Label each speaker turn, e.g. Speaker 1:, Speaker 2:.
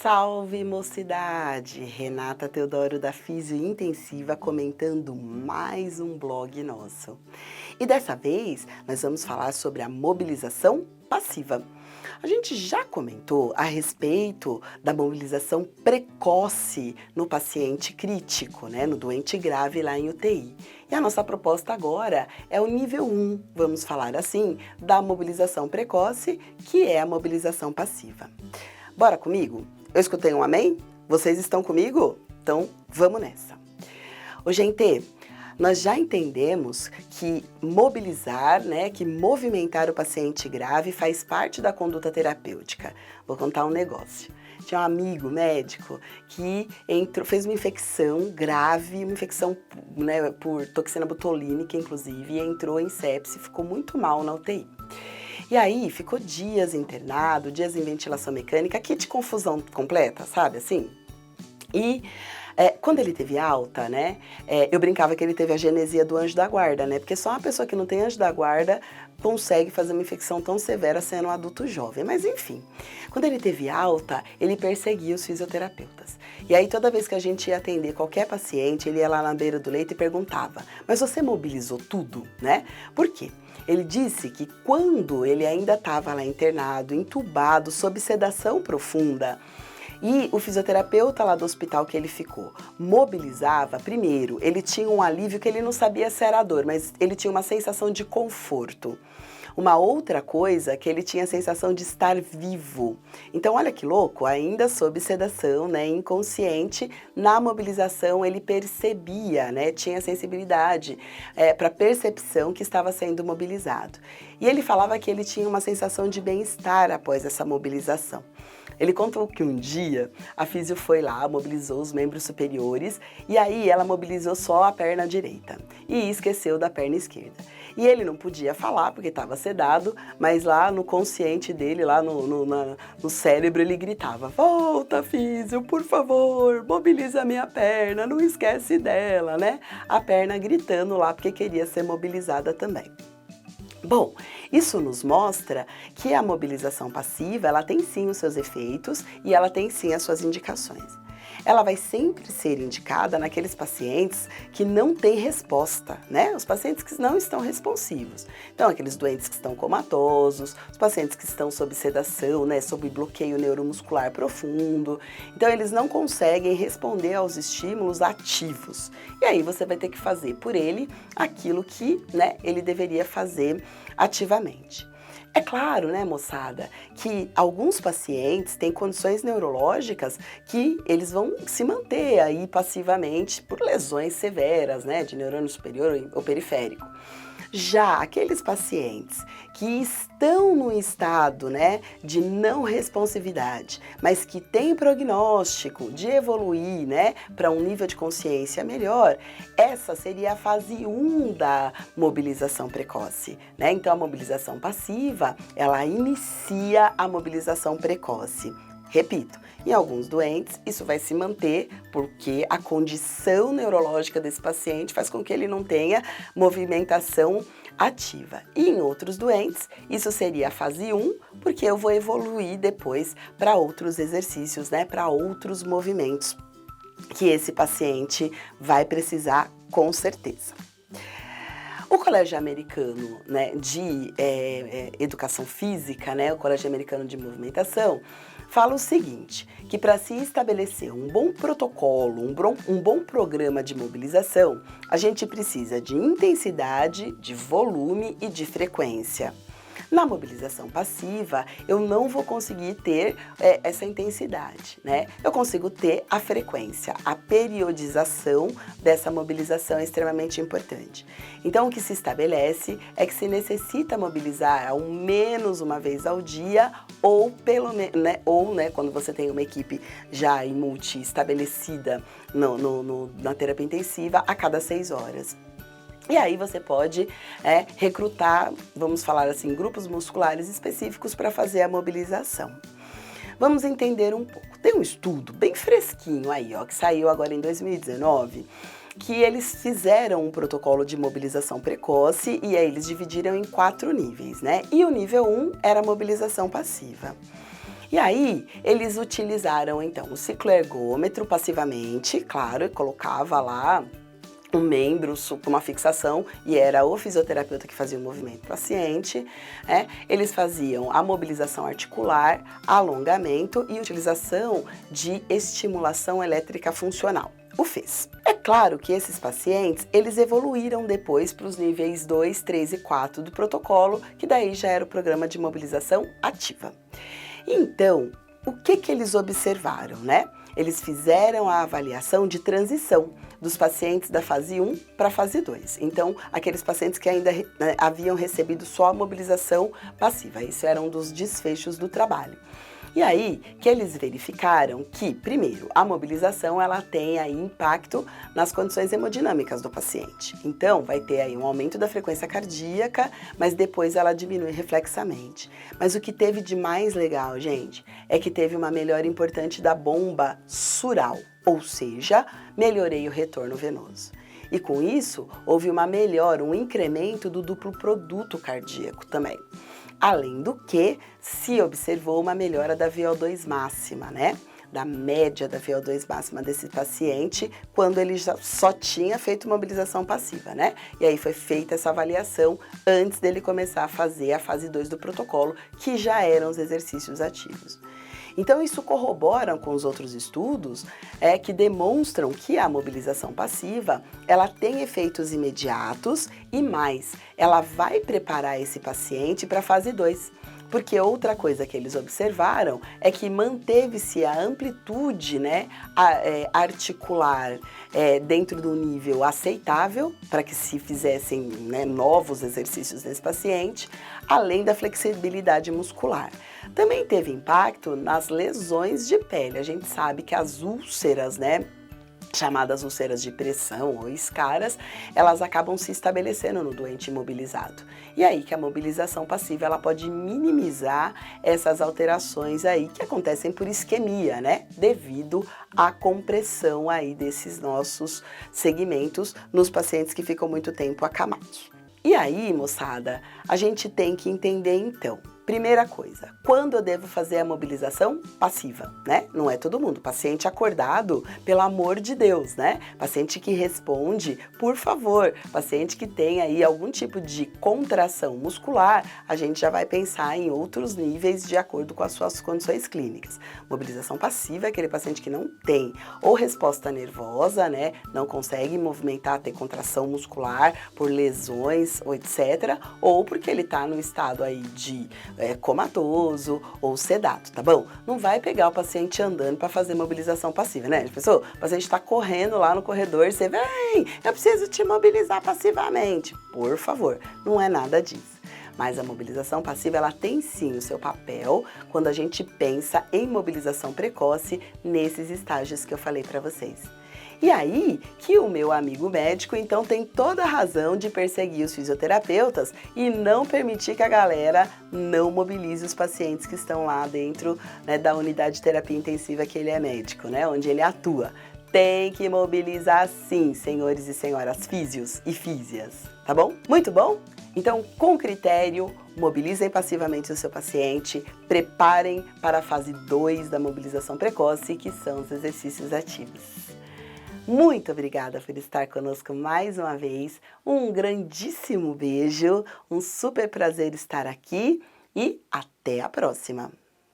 Speaker 1: Salve, mocidade! Renata Teodoro da Físio Intensiva comentando mais um blog nosso. E dessa vez nós vamos falar sobre a mobilização passiva. A gente já comentou a respeito da mobilização precoce no paciente crítico, no doente grave lá em UTI. E a nossa proposta agora é o nível 1, vamos falar assim, da mobilização precoce, que é a mobilização passiva. Bora comigo? Eu escutei um amém? Vocês estão comigo? Então, vamos nessa. Ô, gente, nós já entendemos que mobilizar, que movimentar o paciente grave faz parte da conduta terapêutica. Vou contar um negócio. Tinha um amigo médico que fez uma infecção grave, uma infecção por toxina botulínica, inclusive, e entrou em sepse, ficou muito mal na UTI. E aí, ficou dias internado, dias em ventilação mecânica, kit confusão completa, sabe assim? E quando ele teve alta, eu brincava que ele teve a genesia do anjo da guarda, porque só uma pessoa que não tem anjo da guarda consegue fazer uma infecção tão severa sendo um adulto jovem. Mas enfim, quando ele teve alta, ele perseguia os fisioterapeutas. E aí toda vez que a gente ia atender qualquer paciente, ele ia lá na beira do leito e perguntava: mas você mobilizou tudo, Por quê? Ele disse que quando ele ainda estava lá internado, entubado, sob sedação profunda, e o fisioterapeuta lá do hospital que ele ficou mobilizava, primeiro, ele tinha um alívio que ele não sabia se era dor, mas ele tinha uma sensação de conforto. Uma outra coisa, que ele tinha a sensação de estar vivo. Então, olha que louco, ainda sob sedação, inconsciente, na mobilização ele percebia, tinha sensibilidade para percepção que estava sendo mobilizado. E ele falava que ele tinha uma sensação de bem-estar após essa mobilização. Ele contou que um dia a físio foi lá, mobilizou os membros superiores e aí ela mobilizou só a perna direita e esqueceu da perna esquerda. E ele não podia falar porque estava sedado, mas lá no consciente dele, lá no cérebro, ele gritava: volta, físio, por favor, mobiliza a minha perna, não esquece dela, A perna gritando lá porque queria ser mobilizada também. Bom, isso nos mostra que a mobilização passiva, ela tem sim os seus efeitos e ela tem sim as suas indicações. Ela vai sempre ser indicada naqueles pacientes que não têm resposta, Os pacientes que não estão responsivos. Então, aqueles doentes que estão comatosos, os pacientes que estão sob sedação, sob bloqueio neuromuscular profundo. Então, eles não conseguem responder aos estímulos ativos. E aí, você vai ter que fazer por ele aquilo que, ele deveria fazer ativamente. É claro, moçada, que alguns pacientes têm condições neurológicas que eles vão se manter aí passivamente por lesões severas, de neurônio superior ou periférico. Já aqueles pacientes que estão no estado, de não responsividade, mas que têm prognóstico de evoluir, para um nível de consciência melhor, essa seria a fase 1 da mobilização precoce, Então, a mobilização passiva, ela inicia a mobilização precoce. Repito, em alguns doentes isso vai se manter porque a condição neurológica desse paciente faz com que ele não tenha movimentação ativa. E em outros doentes, isso seria a fase 1, porque eu vou evoluir depois para outros exercícios, para outros movimentos que esse paciente vai precisar com certeza. O Colégio Americano de Educação Física, o Colégio Americano de Movimentação, fala o seguinte, que para se estabelecer um bom protocolo, um bom programa de mobilização, a gente precisa de intensidade, de volume e de frequência. Na mobilização passiva, eu não vou conseguir ter essa intensidade, Eu consigo ter a frequência, a periodização dessa mobilização é extremamente importante. Então, o que se estabelece é que se necessita mobilizar ao menos uma vez ao dia ou pelo menos, quando você tem uma equipe já em multi estabelecida na terapia intensiva, a cada 6 horas. E aí você pode recrutar, vamos falar assim, grupos musculares específicos para fazer a mobilização. Vamos entender um pouco. Tem um estudo bem fresquinho aí, que saiu agora em 2019, que eles fizeram um protocolo de mobilização precoce e aí eles dividiram em 4 níveis, E o nível 1 era a mobilização passiva. E aí, eles utilizaram, então, o cicloergômetro passivamente, claro, e colocava lá um membro com uma fixação e era o fisioterapeuta que fazia o movimento do paciente. Eles faziam a mobilização articular, alongamento e utilização de estimulação elétrica funcional, o FES. É claro que esses pacientes, eles evoluíram depois para os níveis 2, 3 e 4 do protocolo, que daí já era o programa de mobilização ativa. Então, o que eles observaram, né? Eles fizeram a avaliação de transição dos pacientes da fase 1 para a fase 2. Então, aqueles pacientes que ainda haviam recebido só a mobilização passiva. Isso era um dos desfechos do trabalho. E aí, que eles verificaram que, primeiro, a mobilização ela tem aí impacto nas condições hemodinâmicas do paciente. Então, vai ter aí um aumento da frequência cardíaca, mas depois ela diminui reflexamente. Mas o que teve de mais legal, gente, é que teve uma melhora importante da bomba sural, ou seja, melhorei o retorno venoso. E com isso, houve uma melhora, um incremento do duplo produto cardíaco também. Além do que, se observou uma melhora da VO2 máxima, né? Da média da VO2 máxima desse paciente, quando ele já só tinha feito mobilização passiva, né? E aí foi feita essa avaliação antes dele começar a fazer a fase 2 do protocolo, que já eram os exercícios ativos. Então, isso corrobora com os outros estudos que demonstram que a mobilização passiva, ela tem efeitos imediatos e mais, ela vai preparar esse paciente para a fase 2. Porque outra coisa que eles observaram é que manteve-se a amplitude, né, articular dentro do nível aceitável para que se fizessem, né, novos exercícios nesse paciente, além da flexibilidade muscular. Também teve impacto nas lesões de pele. A gente sabe que as úlceras, né, chamadas úlceras de pressão ou escaras, elas acabam se estabelecendo no doente imobilizado. E aí que a mobilização passiva ela pode minimizar essas alterações aí que acontecem por isquemia, né? Devido à compressão aí desses nossos segmentos nos pacientes que ficam muito tempo acamados. E aí, moçada, a gente tem que entender então. Primeira coisa, quando eu devo fazer a mobilização passiva, né? Não é todo mundo. Paciente acordado, pelo amor de Deus, né? Paciente que responde, por favor. Paciente que tem aí algum tipo de contração muscular, a gente já vai pensar em outros níveis de acordo com as suas condições clínicas. Mobilização passiva é aquele paciente que não tem ou resposta nervosa, né? Não consegue movimentar, ter contração muscular por lesões, ou etc. Ou porque ele tá no estado aí de comatoso ou sedado, tá bom? Não vai pegar o paciente andando para fazer mobilização passiva, né? Pessoal, o paciente está correndo lá no corredor e você vem, eu preciso te mobilizar passivamente. Por favor, não é nada disso. Mas a mobilização passiva, ela tem sim o seu papel quando a gente pensa em mobilização precoce nesses estágios que eu falei para vocês. E aí que o meu amigo médico, então, tem toda a razão de perseguir os fisioterapeutas e não permitir que a galera não mobilize os pacientes que estão lá dentro, né, da unidade de terapia intensiva que ele é médico, né, onde ele atua. Tem que mobilizar sim, senhores e senhoras físios e físias, tá bom? Muito bom? Então, com critério, mobilizem passivamente o seu paciente, preparem para a fase 2 da mobilização precoce, que são os exercícios ativos. Muito obrigada por estar conosco mais uma vez, um grandíssimo beijo, um super prazer estar aqui e até a próxima!